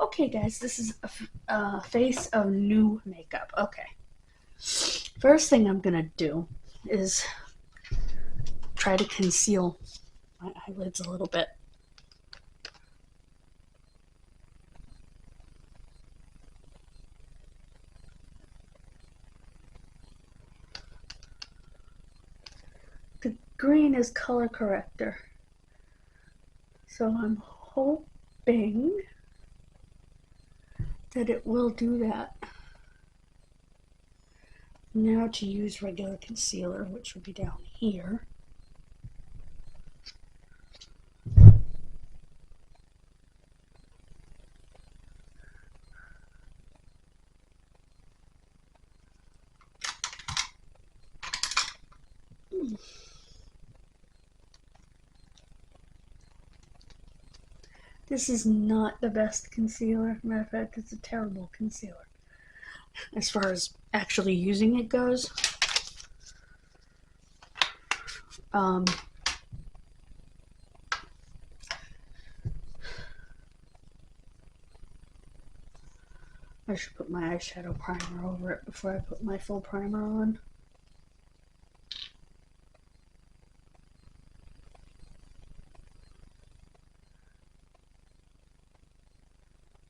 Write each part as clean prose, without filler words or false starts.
Okay, guys, this is a face of new makeup. Okay. First thing I'm gonna do is try to conceal my eyelids a little bit. The green is color corrector, so I'm hoping that it will do that. Now to use regular concealer, which would be down here. This is not the best concealer. Matter of fact, it's a terrible concealer. As far as actually using it goes. I should put my eyeshadow primer over it before I put my full primer on.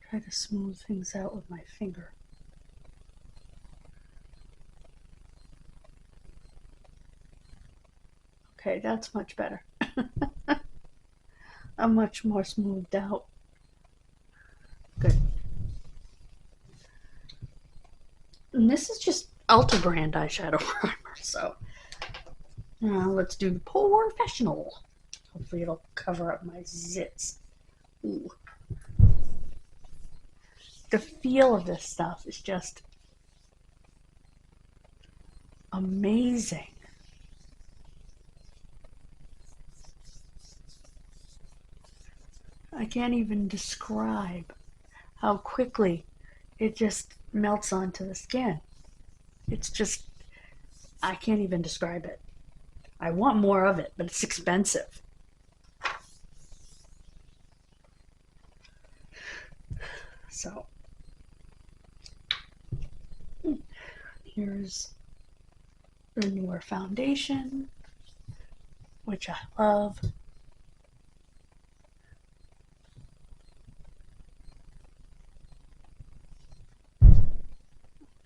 Try to smooth things out with my finger. Okay, that's much better. I'm much more smoothed out. Good. And this is just Ulta brand eyeshadow primer, so now let's do the professional. Hopefully it'll cover up my zits. Ooh. The feel of this stuff is just amazing. I can't even describe how quickly it just melts onto the skin. It's just, I can't even describe it. I want more of it, but it's expensive. So, here's the newer foundation, which I love.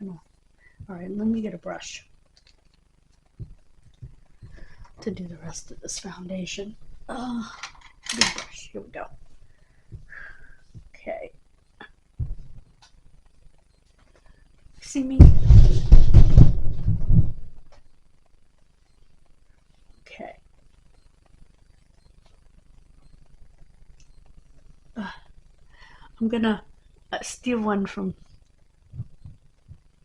All right, let me get a brush to do the rest of this foundation. Big brush, here we go. Okay. See me? Okay. I'm gonna steal one from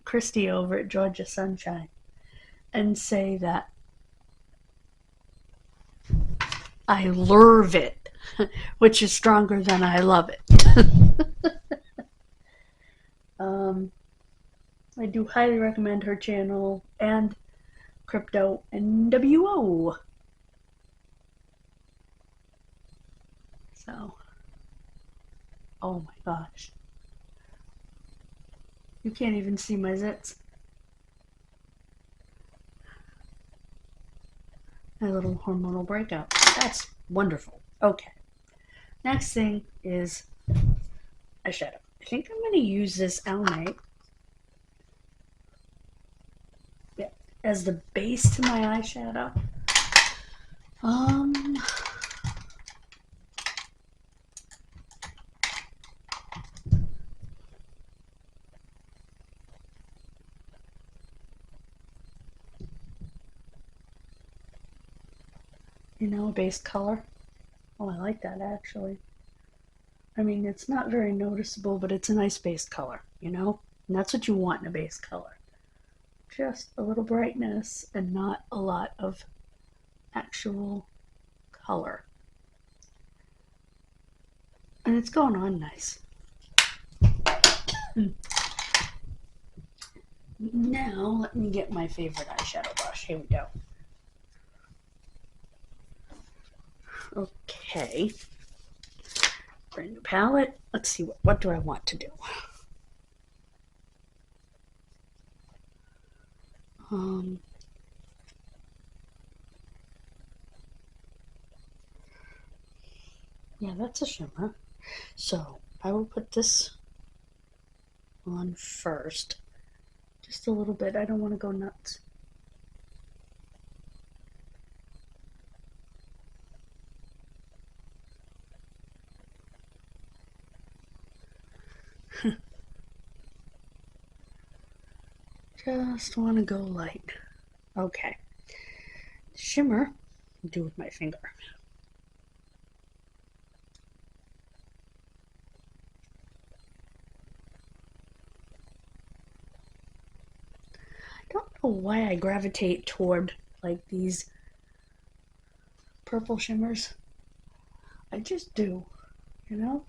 Christy over at Georgia Sunshine and say that I love it, which is stronger than I love it. I do highly recommend her channel and Crypto NWO. So, oh my gosh. You can't even see my zits. My little hormonal breakout. That's wonderful. Okay. Next thing is eyeshadow. I think I'm going to use this Almay as the base to my eyeshadow. You know, a base color. Oh, I like that actually. I mean, it's not very noticeable, but it's a nice base color, you know? And that's what you want in a base color. Just a little brightness and not a lot of actual color. And it's going on nice. Now, let me get my favorite eyeshadow brush. Here we go. Okay. Brand new palette. Let's see, what do I want to do? Yeah, that's a shimmer. So I will put this on first. Just a little bit. I don't want to go nuts. Just want to go light. Okay. Shimmer, I'll do with my finger. I don't know why I gravitate toward like these purple shimmers. I just do, you know?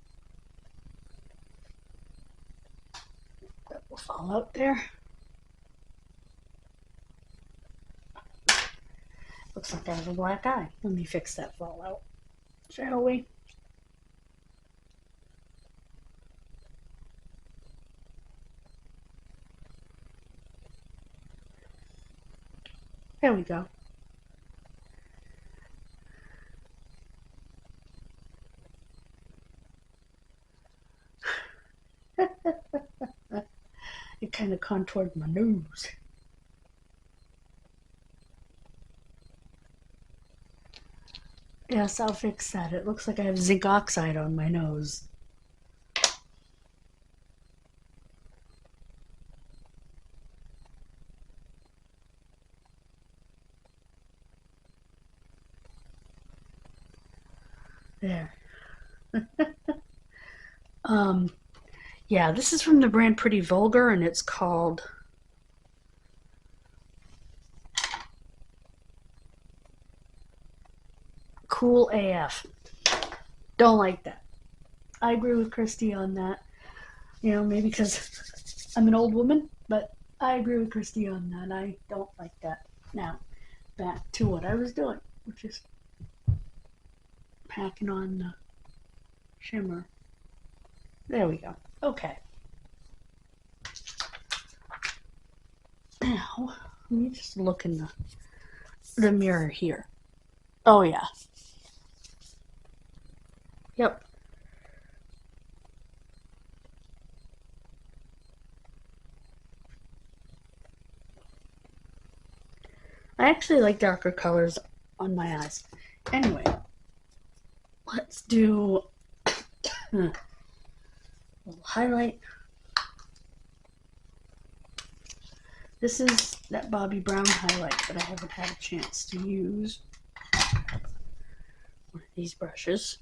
That will fall out there. Looks like I have a black eye. Let me fix that fallout, shall we? There we go. It kind of contoured my nose. Yes, I'll fix that. It looks like I have zinc oxide on my nose. There. Yeah, this is from the brand Pretty Vulgar, and it's called Cool AF. Don't like that. I agree with Christy on that. You know, maybe because I'm an old woman, but I agree with Christy on that. I don't like that. Now, back to what I was doing, which is packing on the shimmer. There we go. Okay. Now, let me just look in the mirror here. Oh, yeah. Yep. I actually like darker colors on my eyes. Anyway, let's do a little highlight. This is that Bobbi Brown highlight that I haven't had a chance to use. One of these brushes.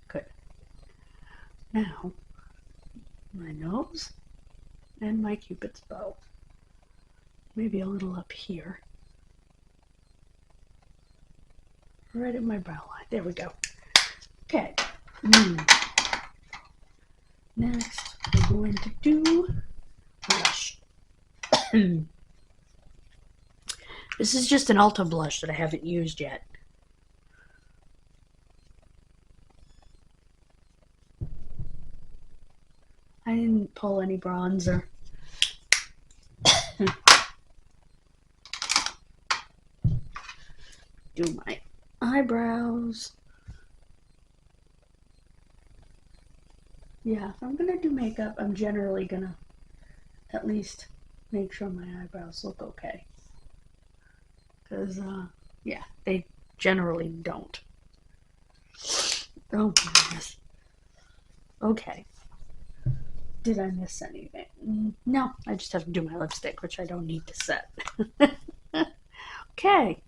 Good. Now, my nose and my Cupid's bow. Maybe a little up here. Right at my brow line. There we go. Okay. Next, we're going to do blush. This is just an Ulta blush that I haven't used yet. I didn't pull any bronzer. Do my eyebrows. Yeah, if I'm gonna do makeup, I'm generally gonna at least make sure my eyebrows look okay. Because, yeah, they generally don't. Oh, goodness. Okay. Did I miss anything? No, I just have to do my lipstick, which I don't need to set. Okay.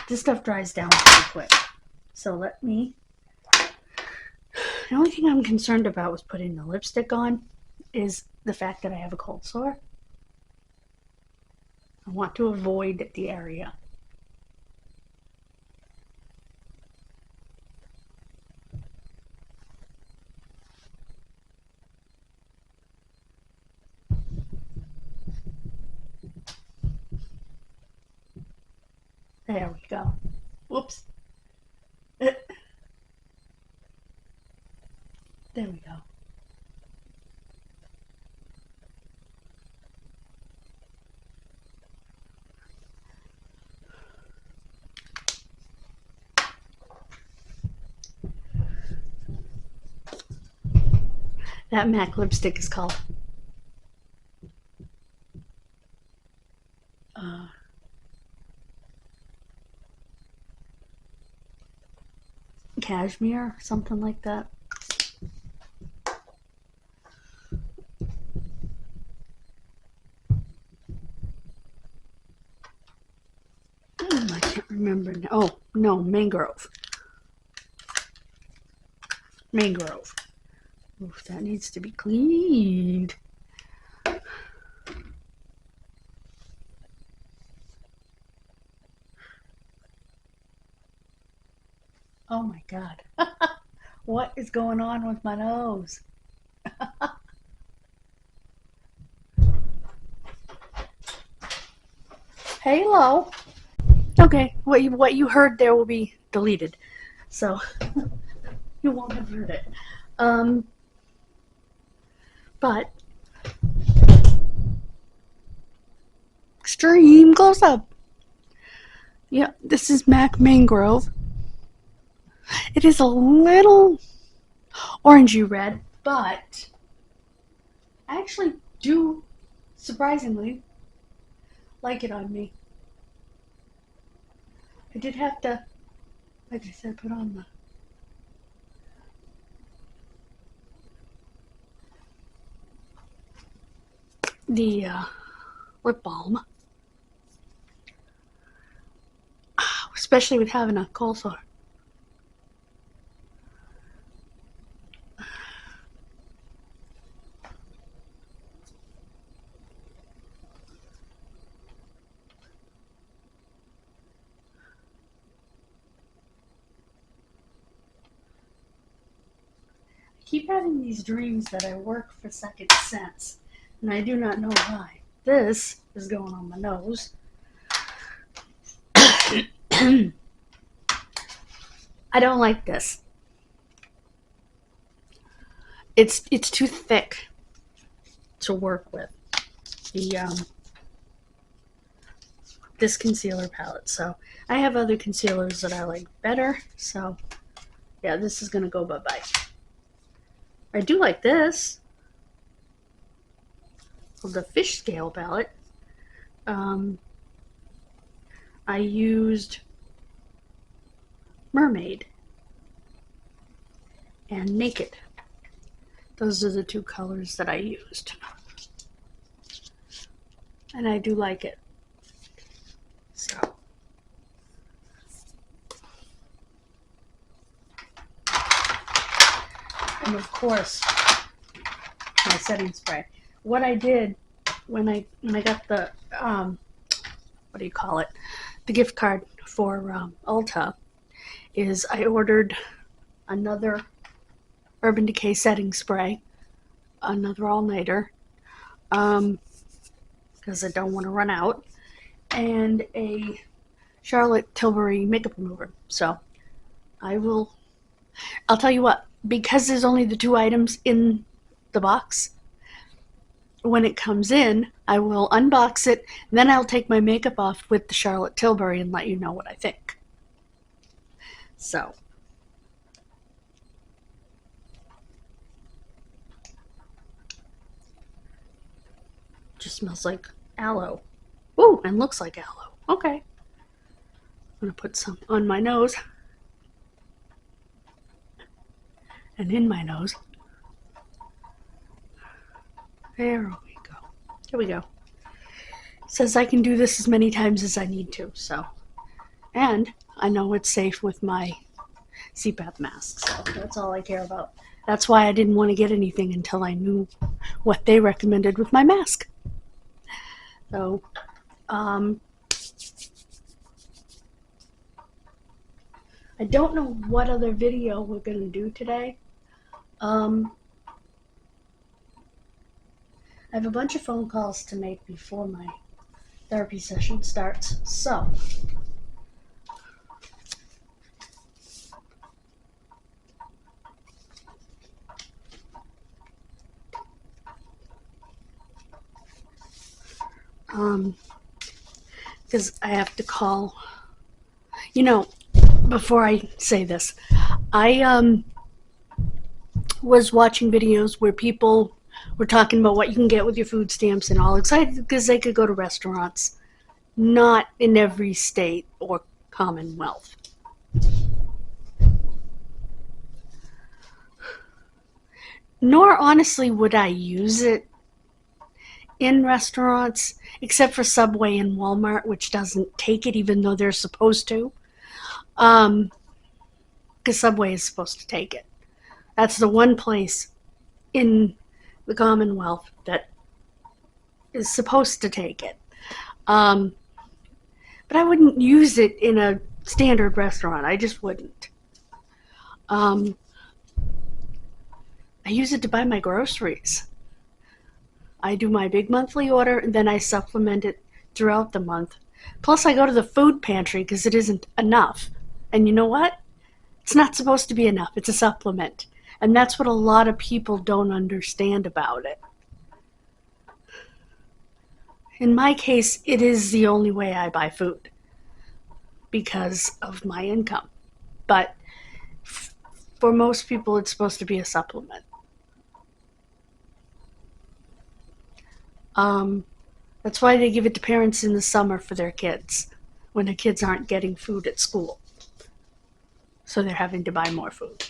This stuff dries down pretty quick. So let me... The only thing I'm concerned about with putting the lipstick on is the fact that I have a cold sore. I want to avoid the area. There we go. Whoops. There we go. That MAC lipstick is called Cashmere, something like that. I can't remember now. Oh, no, Mangrove. Mangrove. Oof, that needs to be cleaned. Oh my God. What is going on with my nose? Halo. Okay, what you heard there will be deleted, so you won't have heard it. But extreme close up. Yeah, this is MAC Mangrove. It is a little orangey red, but I actually do surprisingly like it on me. I did have to, like I said, put on the lip balm, especially with having a cold sore. I keep having these dreams that I work for Second Sense, and I do not know why. This is going on my nose. I don't like this. It's too thick to work with. This concealer palette. So I have other concealers that I like better. So yeah, this is gonna go bye-bye. I do like this. The fish scale palette. I used Mermaid and Naked. Those are the two colors that I used. And I do like it. So. And of course, my setting spray. What I did when I got the, what do you call it? The gift card for Ulta is I ordered another Urban Decay setting spray, another all-nighter, because I don't want to run out, and a Charlotte Tilbury makeup remover. So I'll tell you what, because there's only the 2 items in the box, when it comes in, I will unbox it, and then I'll take my makeup off with the Charlotte Tilbury and let you know what I think. So. Just smells like aloe. Ooh, and looks like aloe. Okay. I'm gonna put some on my nose. And in my nose. There we go. Here we go. It says I can do this as many times as I need to, so And I know it's safe with my CPAP mask, so that's all I care about. That's why I didn't want to get anything until I knew what they recommended with my mask. So, I don't know what other video we're going to do today. I have a bunch of phone calls to make before my therapy session starts, so because I have to call, before I say this, I was watching videos where people were talking about what you can get with your food stamps and all excited because they could go to restaurants. Not in every state or commonwealth. Nor honestly would I use it in restaurants, except for Subway and Walmart, which doesn't take it even though they're supposed to. Because Subway is supposed to take it. That's the one place in the Commonwealth that is supposed to take it. But I wouldn't use it in a standard restaurant. I just wouldn't. I use it to buy my groceries. I do my big monthly order, and then I supplement it throughout the month. Plus, I go to the food pantry because it isn't enough. And you know what? It's not supposed to be enough. It's a supplement. And that's what a lot of people don't understand about it. In my case, it is the only way I buy food because of my income. But for most people, it's supposed to be a supplement. That's why they give it to parents in the summer for their kids, when the kids aren't getting food at school. So they're having to buy more food.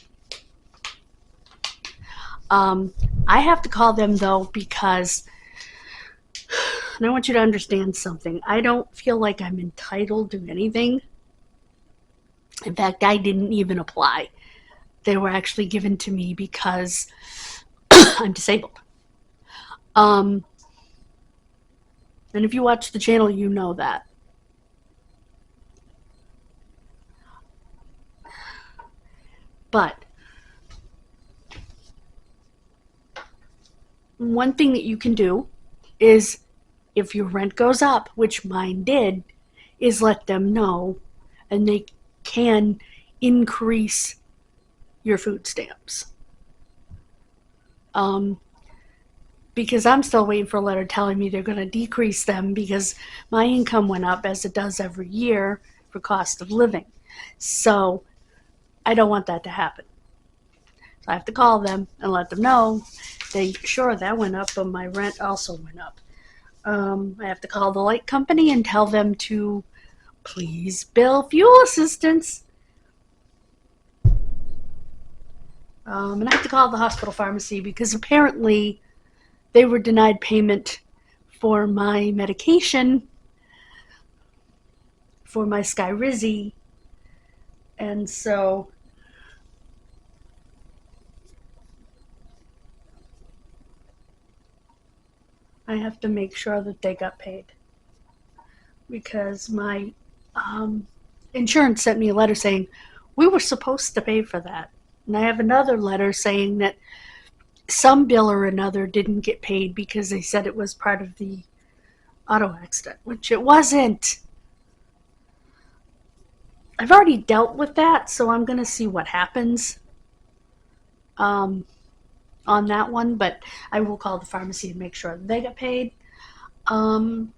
I have to call them, though, because, and I want you to understand something, I don't feel like I'm entitled to anything. In fact, I didn't even apply. They were actually given to me because I'm disabled. And if you watch the channel, you know that. But one thing that you can do is, if your rent goes up, which mine did, is let them know, and they can increase your food stamps. Because I'm still waiting for a letter telling me they're going to decrease them because my income went up, as it does every year, for cost of living. So I don't want that to happen. So I have to call them and let them know. Sure, that went up, but my rent also went up. I have to call the light company and tell them to please bill fuel assistance. And I have to call the hospital pharmacy because apparently they were denied payment for my medication for my Skyrizi. And so I have to make sure that they got paid, because my insurance sent me a letter saying we were supposed to pay for that. And I have another letter saying that some bill or another didn't get paid because they said it was part of the auto accident, which it wasn't. I've already dealt with that, so I'm going to see what happens on that one, but I will call the pharmacy and make sure they get paid. And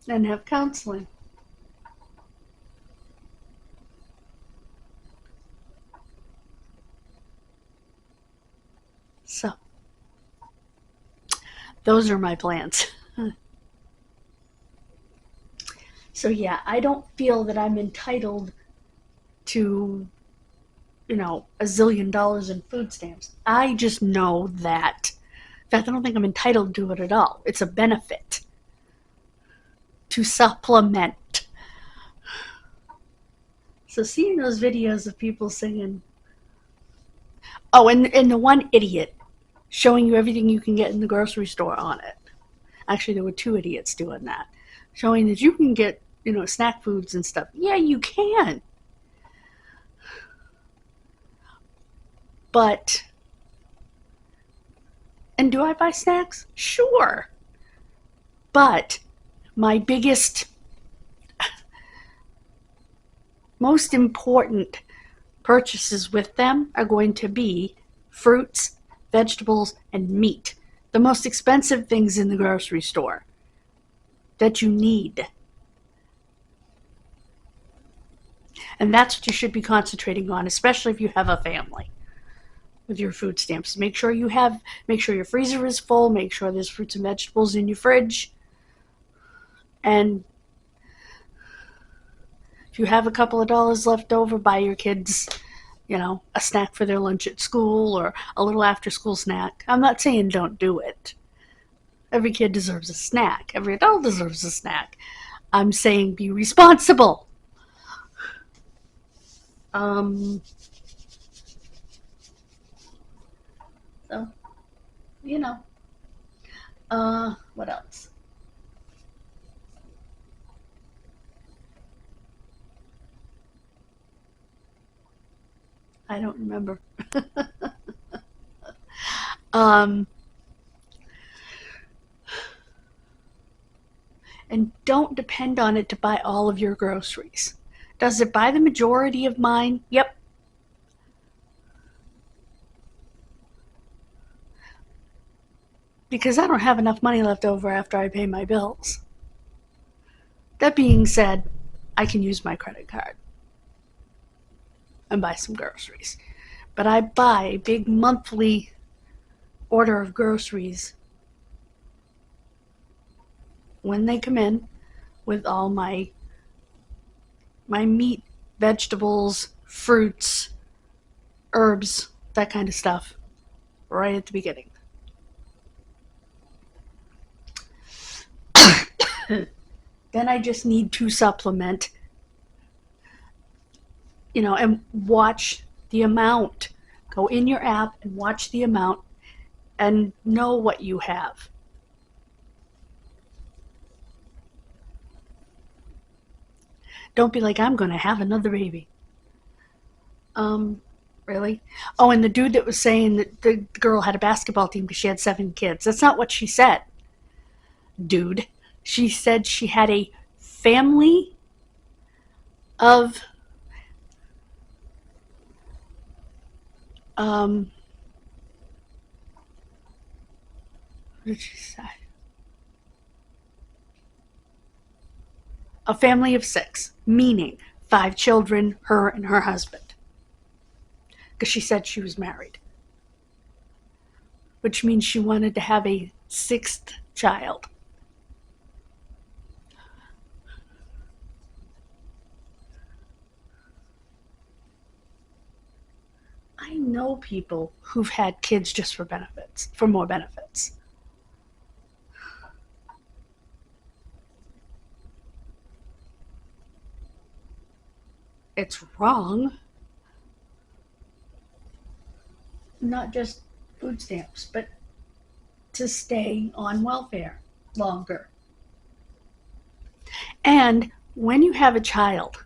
have counseling. So, those are my plans. So yeah, I don't feel that I'm entitled to, $1 zillion in food stamps. I just know that, in fact, I don't think I'm entitled to it at all. It's a benefit to supplement So seeing those videos of people singing, oh, and the one idiot showing you everything you can get in the grocery store on it. Actually, there were two idiots doing that, showing that you can get, snack foods and stuff. Yeah, you can. But, and do I buy snacks? Sure. But my biggest, most important purchases with them are going to be fruits, vegetables, and meat. The most expensive things in the grocery store that you need. And that's what you should be concentrating on, especially if you have a family, with your food stamps. Make sure your freezer is full, make sure there's fruits and vegetables in your fridge. And if you have a couple of dollars left over, buy your kids, a snack for their lunch at school or a little after school snack. I'm not saying don't do it. Every kid deserves a snack. Every adult deserves a snack. I'm saying be responsible. So, what else? I don't remember. And don't depend on it to buy all of your groceries. Does it buy the majority of mine? Yep. Because I don't have enough money left over after I pay my bills. That being said, I can use my credit card and buy some groceries. But I buy a big monthly order of groceries when they come in with all my meat, vegetables, fruits, herbs, that kind of stuff, right at the beginning. Then I just need to supplement, and watch the amount. Go in your app and watch the amount and know what you have. Don't be like, I'm going to have another baby. Really? Oh, and the dude that was saying that the girl had a basketball team because she had 7 kids. That's not what she said, dude. She said she had a family of what did she say? A family of 6, meaning 5 children, her and her husband. Because she said she was married. Which means she wanted to have a 6th child. I know people who've had kids just for benefits, for more benefits. It's wrong. Not just food stamps, but to stay on welfare longer. And when you have a child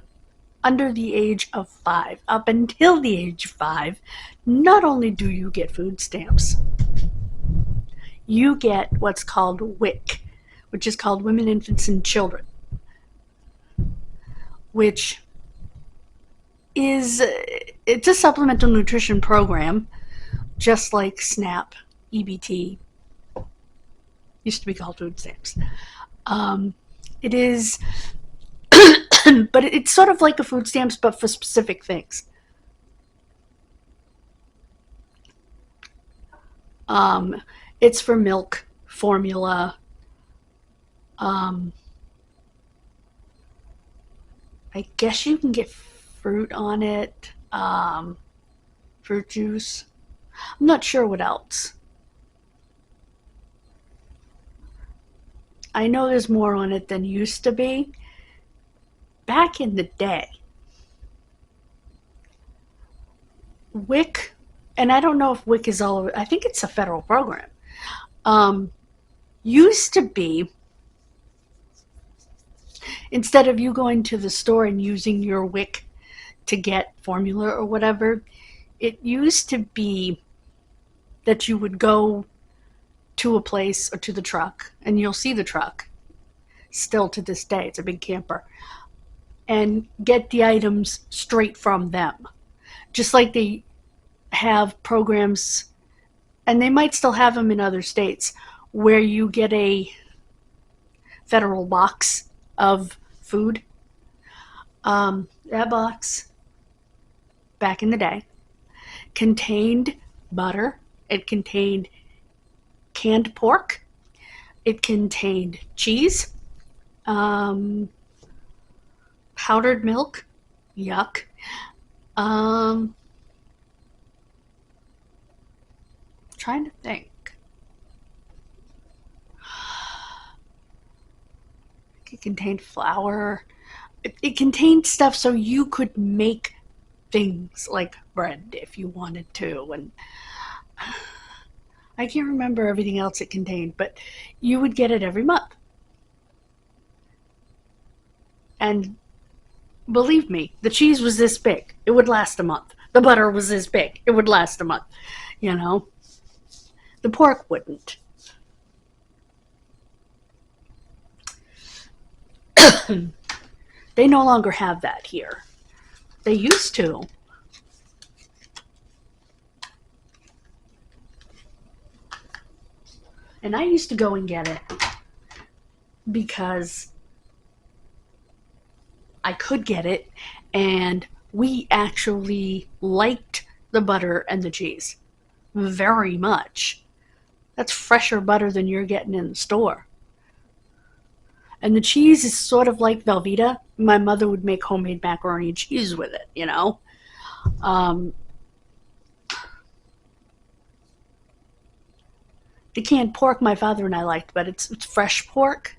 under the age of 5, up until the age of 5, not only do you get food stamps, you get what's called WIC, which is called Women, Infants, and Children, which it's a supplemental nutrition program, just like SNAP, EBT, used to be called food stamps. It is, but it's sort of like a food stamps, but for specific things. It's for milk, formula, I guess you can get fruit on it, fruit juice. I'm not sure what else. I know there's more on it than used to be. Back in the day, WIC, and I don't know if WIC is all over, I think it's a federal program, used to be, instead of you going to the store and using your WIC to get formula or whatever, it used to be that you would go to a place or to the truck, and you'll see the truck still to this day, it's a big camper, and get the items straight from them. Just like they have programs, and they might still have them in other states, where you get a federal box of food. That box, back in the day, contained butter, it contained canned pork, it contained cheese, powdered milk, yuck, trying to think. It contained flour. It contained stuff so you could make things like bread if you wanted to, and I can't remember everything else it contained, but you would get it every month. And believe me, the cheese was this big. It would last a month. The butter was this big. It would last a month. You know, the pork wouldn't. They no longer have that here. They used to. And I used to go and get it because I could get it, and we actually liked the butter and the cheese very much. That's fresher butter than you're getting in the store. And the cheese is sort of like Velveeta. My mother would make homemade macaroni and cheese with it, you know. The canned pork my father and I liked, but it's fresh pork,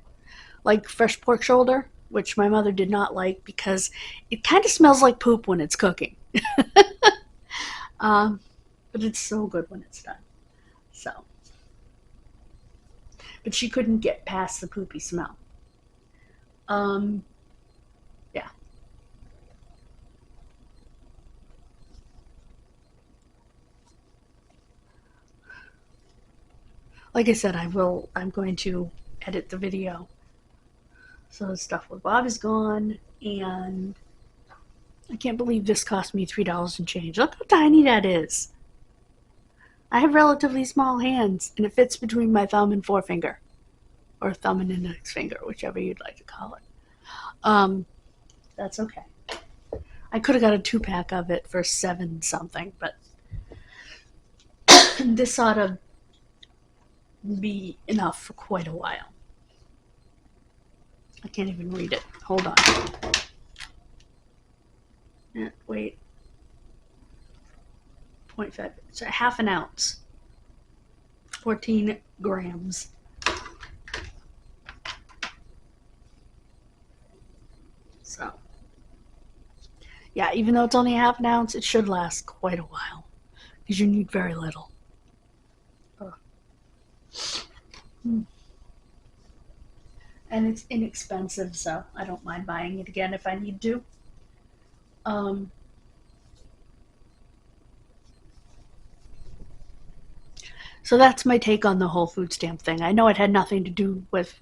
like fresh pork shoulder, which my mother did not like because it kind of smells like poop when it's cooking. But it's so good when it's done. So, but she couldn't get past the poopy smell. Yeah. Like I said, I'm going to edit the video. So the stuff with Bob is gone, and I can't believe this cost me $3 and change. Look how tiny that is. I have relatively small hands, and it fits between my thumb and forefinger. Or thumb and index finger, whichever you'd like to call it. That's okay. I could have got a 2-pack of it for $7 something, but this ought to be enough for quite a while. I can't even read it. Hold on. Wait. 0.5. It's a half an ounce. 14 grams. So, yeah, even though it's only half an ounce, it should last quite a while because you need very little. And it's inexpensive, so I don't mind buying it again if I need to. So that's my take on the whole food stamp thing. I know it had nothing to do with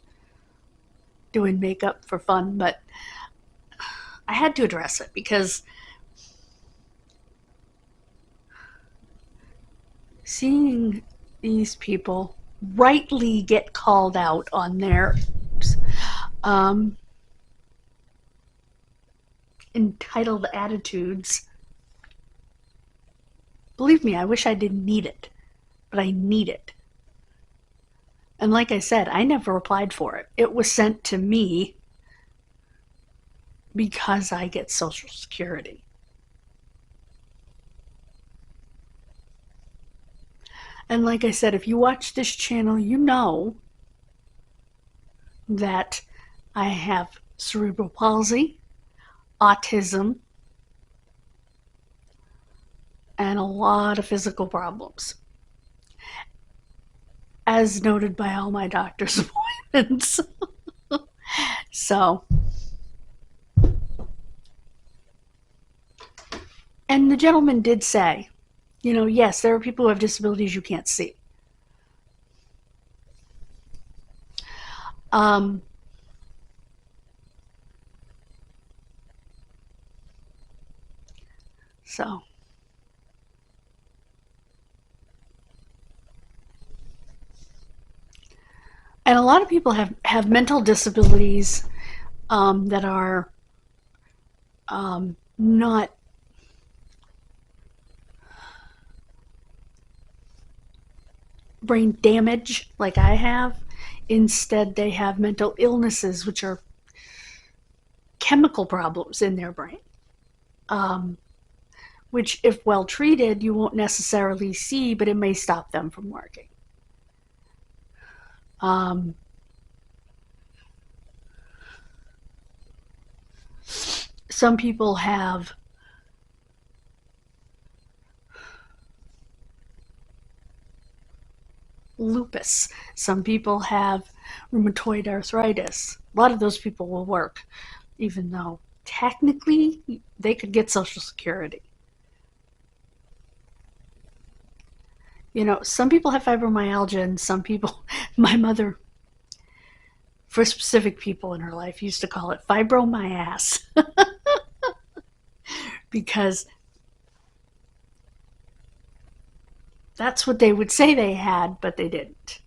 doing makeup for fun, but I had to address it because seeing these people rightly get called out on their entitled attitudes. Believe me, I wish I didn't need it, but I need it. And like I said, I never applied for it. It was sent to me because I get Social Security. And like I said, if you watch this channel, you know that I have cerebral palsy, autism, and a lot of physical problems, as noted by all my doctor's appointments. So, and the gentleman did say, you know, yes, there are people who have disabilities you can't see. So, and a lot of people have mental disabilities that are not brain damage like I have. Instead, they have mental illnesses, which are chemical problems in their brain, which, if well treated, you won't necessarily see, but it may stop them from working. Some people have lupus. Some people have rheumatoid arthritis. A lot of those people will work, even though technically they could get Social Security. You know, some people have fibromyalgia, and some people, my mother, for specific people in her life, used to call it fibro my ass. Because that's what they would say they had, but they didn't.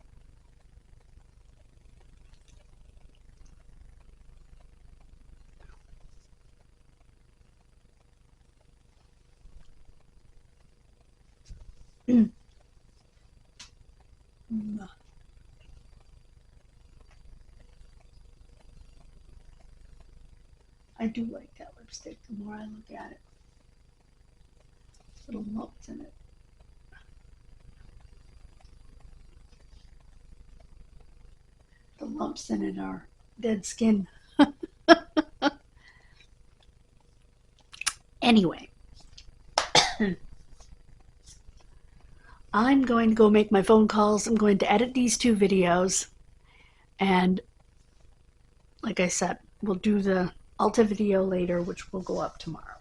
I do like that lipstick the more I look at it. Little lumps in it. The lumps in it are dead skin. Anyway, I'm going to go make my phone calls. I'm going to edit these 2 videos. And like I said, we'll do the Ulta video later, which will go up tomorrow.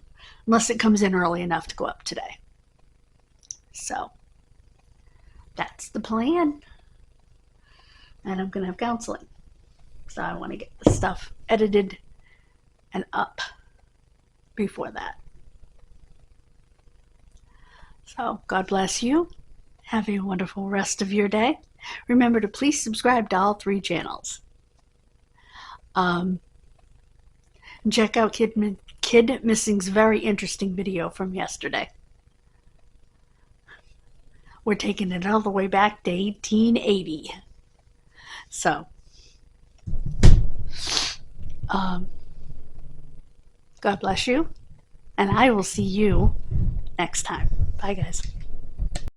Unless it comes in early enough to go up today. So, that's the plan. And I'm going to have counseling. So I want to get the stuff edited and up before that. So, God bless you. Have a wonderful rest of your day. Remember to please subscribe to all 3 channels. Check out Kid Missing's very interesting video from yesterday. We're taking it all the way back to 1880. So, God bless you, and I will see you next time. Bye, guys.